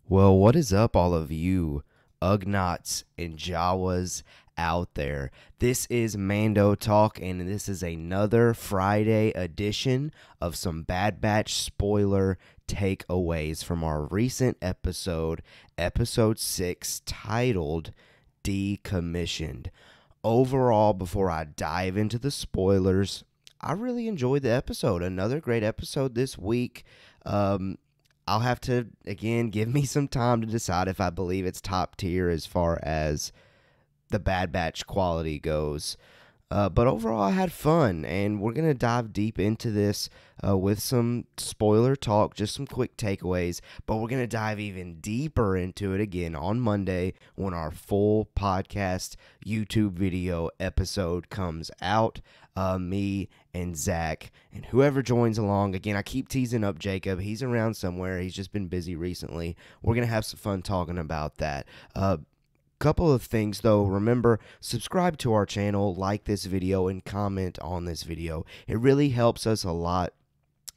Well, what is up, all of you Ugnots and Jawas out there? This is Mando Talk, and this is another Friday edition of some Bad Batch spoiler takeaways from our recent episode 6, titled Decommissioned. Overall, before I dive into the spoilers, I really enjoyed the episode. Another great episode this week. Um, I'll have to, again, give me some time to decide if I believe it's top tier as far as the Bad Batch quality goes. But overall, I had fun, and we're going to dive deep into this with some spoiler talk, just some quick takeaways. But we're going to dive even deeper into it again on Monday when our full podcast YouTube video episode comes out. Me and Zach and whoever joins along. Again, I keep teasing up Jacob. He's around somewhere. He's just been busy recently. We're going to have some fun talking about that. Couple of things though. Remember, subscribe to our channel, like this video, and comment on this video. It really helps us a lot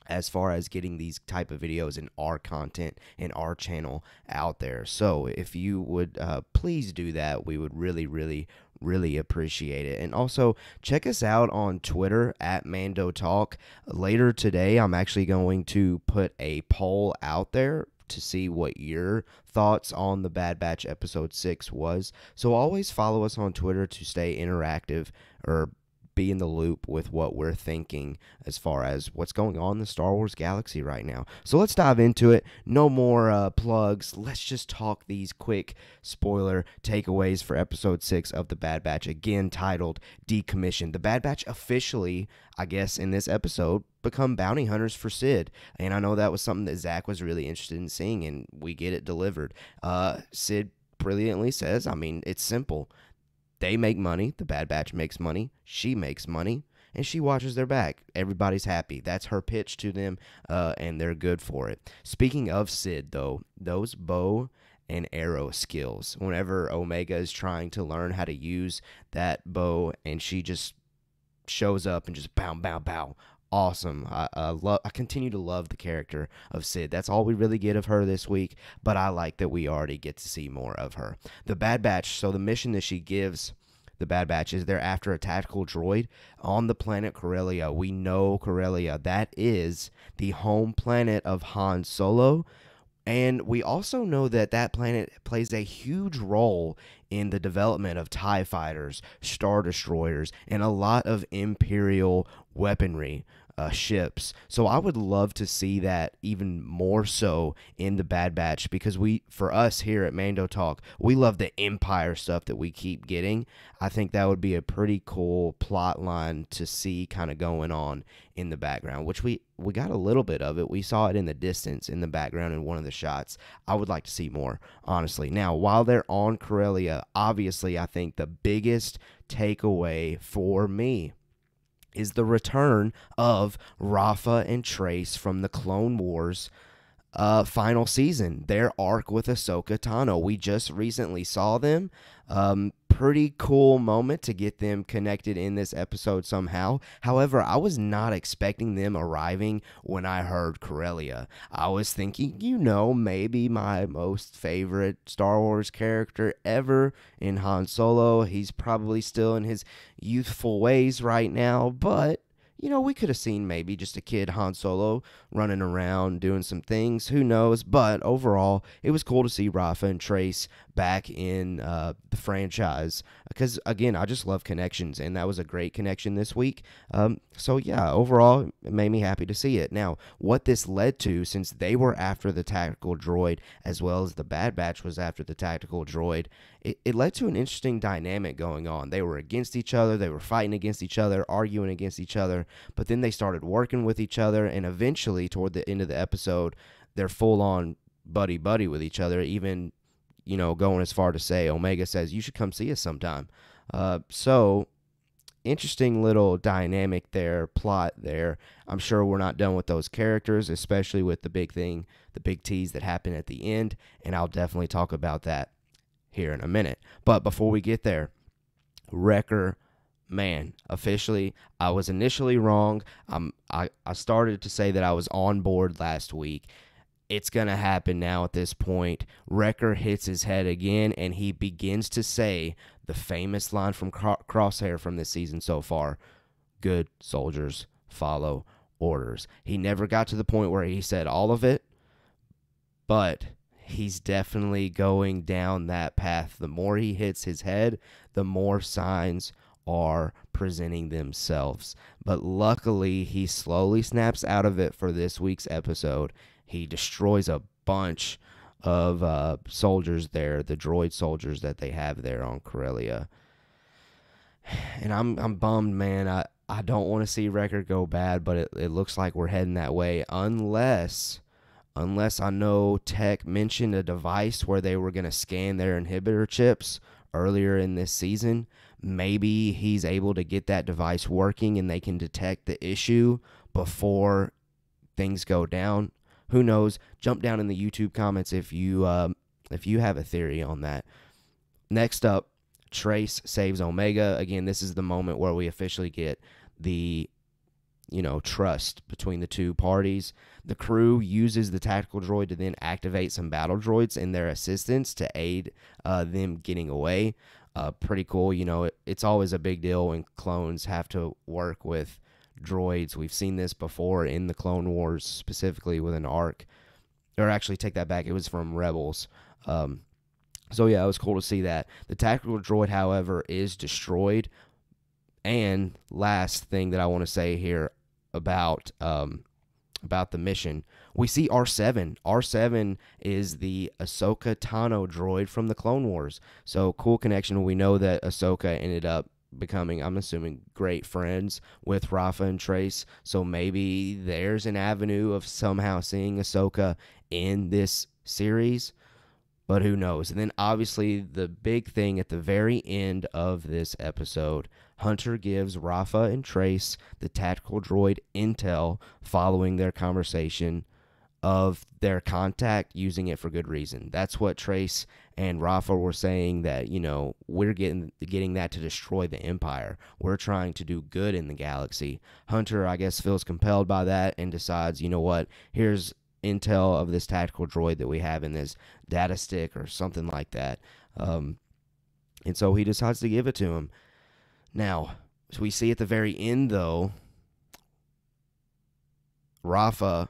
as far as getting these type of videos and our content and our channel out there. So if you would please do that, we would really appreciate it. And also check us out on Twitter at Mando Talk. Later today, I'm actually going to put a poll out there to see what your thoughts on the Bad Batch episode 6 was. So always follow us on Twitter to stay interactive or be in the loop with what we're thinking as far as what's going on in the Star Wars galaxy right now. So let's dive into it. No more plugs. Let's just talk these quick spoiler takeaways for episode 6 of the Bad Batch, again titled Decommissioned. The Bad Batch officially, I guess, in this episode become bounty hunters for Sid, and I know that was something that Zach was really interested in seeing, and we get it delivered. Sid brilliantly says, I mean, it's simple. They make money. The Bad Batch makes money. She makes money, and she watches their back. Everybody's happy. That's her pitch to them, and they're good for it. Speaking of Sid, though, those bow and arrow skills, whenever Omega is trying to learn how to use that bow, and she just shows up and just bow, bow, bow. Awesome. I continue to love the character of Sid. That's all we really get of her this week, but I like that we already get to see more of her. The Bad Batch, so the mission that she gives the Bad Batch is they're after a tactical droid on the planet Corellia. We know Corellia. That is the home planet of Han Solo. And we also know that that planet plays a huge role in the development of TIE fighters, Star Destroyers, and a lot of Imperial weaponry. Ships. So I would love to see that even more so in the Bad Batch, because for us here at Mando Talk, we love the Empire stuff that we keep getting. I think that would be a pretty cool plot line to see kind of going on in the background, which we got a little bit of it. We saw it in the distance in the background in one of the shots. I would like to see more, honestly. Now, while they're on Corellia, obviously I think the biggest takeaway for me is the return of Rafa and Trace from the Clone Wars final season, their arc with Ahsoka Tano. We just recently saw them. Pretty cool moment to get them connected in this episode somehow. However, I was not expecting them arriving when I heard Corellia. I was thinking, maybe my most favorite Star Wars character ever in Han Solo. He's probably still in his youthful ways right now, but we could have seen maybe just a kid Han Solo running around doing some things. Who knows? But overall, it was cool to see Rafa and Trace back in the franchise, because, again, I just love connections, and that was a great connection this week. So, yeah, overall, it made me happy to see it. Now, what this led to, since they were after the tactical droid, as well as the Bad Batch was after the tactical droid, it led to an interesting dynamic going on. They were against each other. They were fighting against each other, arguing against each other. But then they started working with each other, and eventually, toward the end of the episode, they're full-on buddy-buddy with each other, even, going as far to say, Omega says, you should come see us sometime. So, interesting little dynamic there, plot there. I'm sure we're not done with those characters, especially with the big thing, the big tease that happened at the end, and I'll definitely talk about that here in a minute. But before we get there, Wrecker, man, officially, I was initially wrong. I started to say that I was on board last week. it's going to happen now at this point. Wrecker hits his head again, and he begins to say the famous line from Crosshair from this season so far: good soldiers follow orders. He never got to the point where he said all of it, but he's definitely going down that path. The more he hits his head, the more signs are presenting themselves. But luckily, he slowly snaps out of it for this week's episode. He destroys a bunch of soldiers there, the droid soldiers that they have there on Corellia. And I'm bummed, man. I don't want to see Wrecker go bad, but it looks like we're heading that way. Unless I know Tech mentioned a device where they were going to scan their inhibitor chips earlier in this season. Maybe he's able to get that device working and they can detect the issue before things go down. Who knows? Jump down in the YouTube comments if you have a theory on that. Next up, Trace saves Omega. Again, this is the moment where we officially get the trust between the two parties. The crew uses the tactical droid to then activate some battle droids in their assistance to aid them getting away. Pretty cool. It's always a big deal when clones have to work with droids. We've seen this before in the Clone Wars, specifically with an ARC. Or actually, take that back. It was from Rebels. So yeah, it was cool to see that. The tactical droid, however, is destroyed. And last thing that I want to say here about the mission, we see R7. R7 is the Ahsoka Tano droid from the Clone Wars. So cool connection. We know that Ahsoka ended up becoming, I'm assuming, great friends with Rafa and Trace. So maybe there's an avenue of somehow seeing Ahsoka in this series. But who knows? And then obviously the big thing at the very end of this episode, Hunter gives Rafa and Trace the tactical droid intel following their conversation of their contact using it for good reason. That's what Trace and Rafa were saying, that, we're getting that to destroy the Empire. We're trying to do good in the galaxy. Hunter, I guess, feels compelled by that and decides, what, here's intel of this tactical droid that we have in this data stick or something like that. And so he decides to give it to him. Now, so we see at the very end, though, Rafa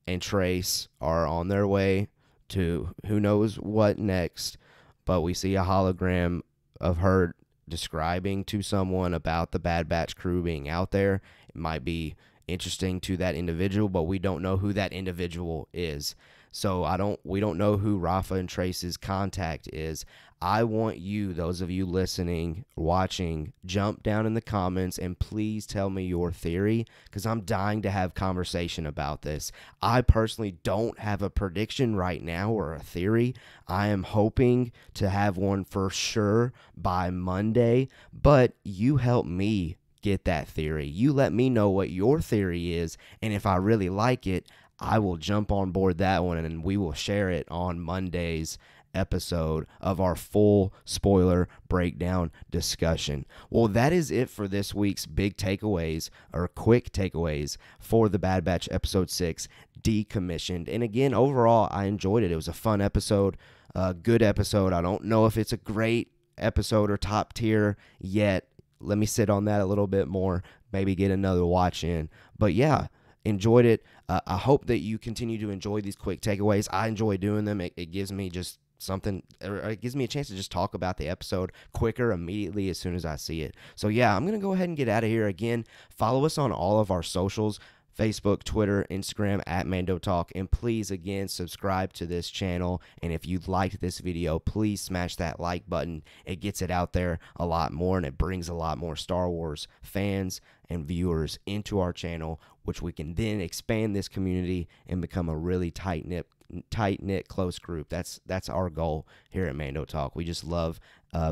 and Trace are on their way to who knows what next, but we see a hologram of her describing to someone about the Bad Batch crew being out there. It might be interesting to that individual, but we don't know who that individual is. So we don't know who Rafa and Trace's contact is. I want you, those of you listening, watching, jump down in the comments and please tell me your theory, because I'm dying to have conversation about this. I personally don't have a prediction right now or a theory. I am hoping to have one for sure by Monday, but you help me get that theory. You let me know what your theory is, and if I really like it, I will jump on board that one, and we will share it on Monday's episode of our full spoiler breakdown discussion. Well, that is it for this week's big takeaways, or quick takeaways, for the Bad Batch episode 6, Decommissioned. And again, overall, I enjoyed it. It was a fun episode, a good episode. I don't know if it's a great episode or top tier yet. Let me sit on that a little bit more, maybe get another watch in. But yeah, enjoyed it. I hope that you continue to enjoy these quick takeaways. I enjoy doing them. It gives me just something, or it gives me a chance to just talk about the episode quicker, immediately, as soon as I see it. So yeah, I'm going to go ahead and get out of here. Again, follow us on all of our socials: Facebook, Twitter, Instagram, at Mando Talk. And please, again, subscribe to this channel. And if you liked this video, please smash that like button. It gets it out there a lot more, and it brings a lot more Star Wars fans and viewers into our channel, which we can then expand this community and become a really tight-knit, close group. That's our goal here at Mando Talk. We just love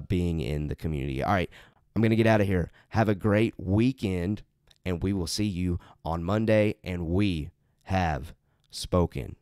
being in the community. All right, I'm going to get out of here. Have a great weekend, and we will see you on Monday, and we have spoken.